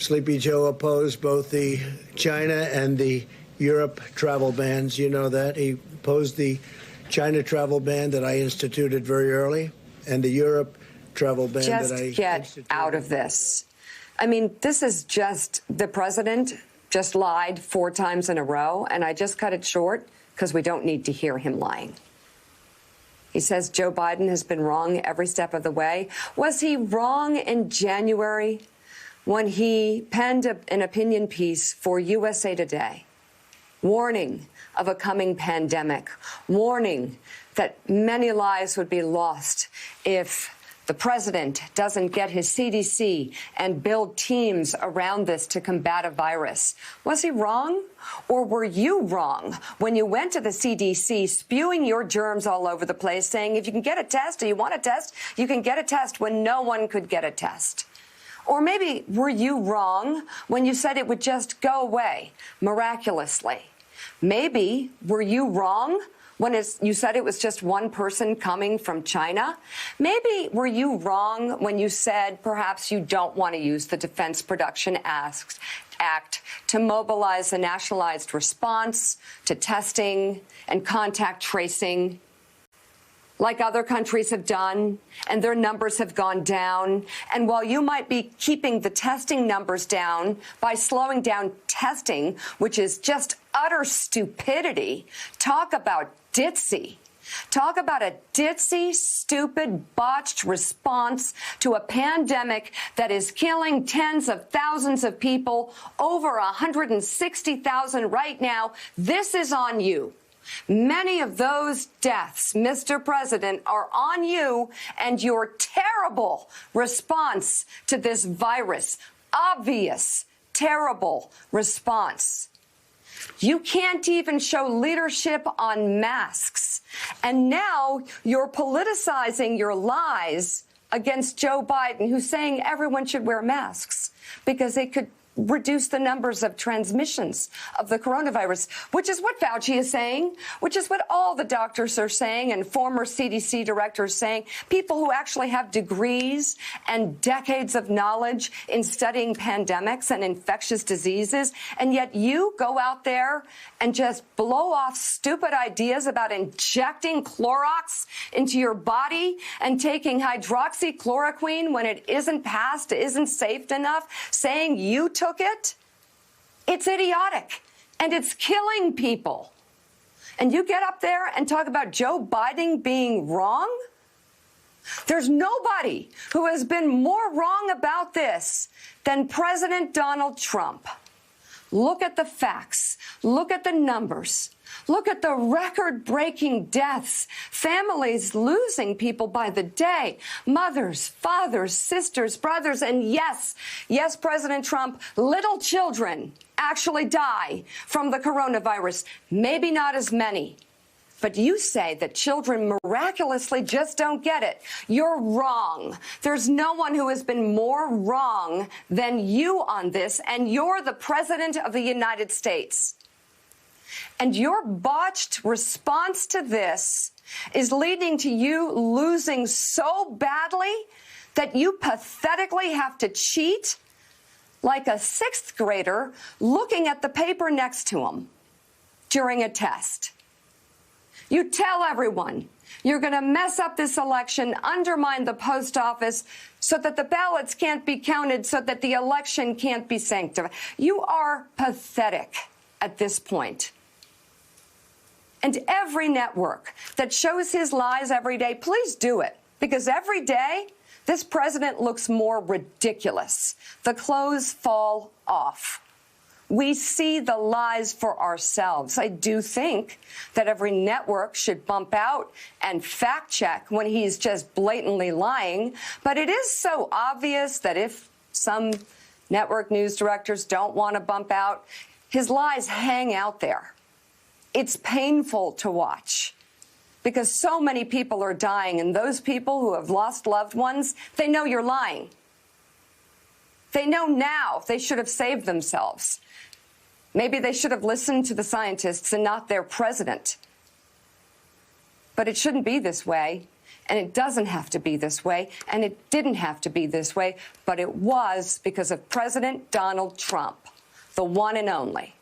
Sleepy Joe opposed both the China and the Europe travel bans. You know that. He opposed the China travel ban that I instituted very early and the Europe travel ban that I instituted. Just get out of this. I mean, this is just the president just lied 4 times in a row, and I just cut it short because we don't need to hear him lying. He says Joe Biden has been wrong every step of the way. Was he wrong in January when he penned an opinion piece for USA Today, warning of a coming pandemic, warning that many lives would be lost if the president doesn't get his CDC and build teams around this to combat a virus? Was he wrong? Or were you wrong when you went to the CDC spewing your germs all over the place, saying if you can get a test or you want a test, you can get a test when no one could get a test? Or maybe were you wrong when you said it would just go away miraculously? Maybe were you wrong when you said it was just one person coming from China? Maybe were you wrong when you said perhaps you don't want to use the Defense Production Act to mobilize a nationalized response to testing and contact tracing, like other countries have done, and their numbers have gone down. And while you might be keeping the testing numbers down by slowing down testing, which is just utter stupidity, talk about ditzy. Talk about a ditzy, stupid, botched response to a pandemic that is killing tens of thousands of people, over 160,000 right now. This is on you. Many of those deaths, Mr. President, are on you and your terrible response to this virus. Obvious, terrible response. You can't even show leadership on masks. And now you're politicizing your lies against Joe Biden, who's saying everyone should wear masks because it could reduce the numbers of transmissions of the coronavirus, which is what Fauci is saying, which is what all the doctors are saying and former CDC directors saying, people who actually have degrees and decades of knowledge in studying pandemics and infectious diseases. And yet you go out there and just blow off stupid ideas about injecting Clorox into your body and taking hydroxychloroquine when it isn't passed, isn't safe enough, saying you took it. It's idiotic and it's killing people. And you get up there and talk about Joe Biden being wrong? There's nobody who has been more wrong about this than President Donald Trump. Look at the facts. Look at the numbers. Look at the record-breaking deaths, families losing people by the day, mothers, fathers, sisters, brothers, and yes, President Trump, little children actually die from the coronavirus. Maybe not as many. But you say that children miraculously just don't get it. You're wrong. There's no one who has been more wrong than you on this, and you're the President of the United States. And your botched response to this is leading to you losing so badly that you pathetically have to cheat like a 6th grader looking at the paper next to him during a test. You tell everyone you're going to mess up this election, undermine the post office so that the ballots can't be counted, so that the election can't be sanctified. You are pathetic at this point. And every network that shows his lies every day, please do it. Because every day, this president looks more ridiculous. The clothes fall off. We see the lies for ourselves. I do think that every network should bump out and fact check when he's just blatantly lying. But it is so obvious that if some network news directors don't want to bump out, his lies hang out there. It's painful to watch because so many people are dying, and those people who have lost loved ones, they know you're lying. They know now they should have saved themselves. Maybe they should have listened to the scientists and not their president. But it shouldn't be this way. And it doesn't have to be this way, and it didn't have to be this way, but it was because of President Donald Trump, the one and only.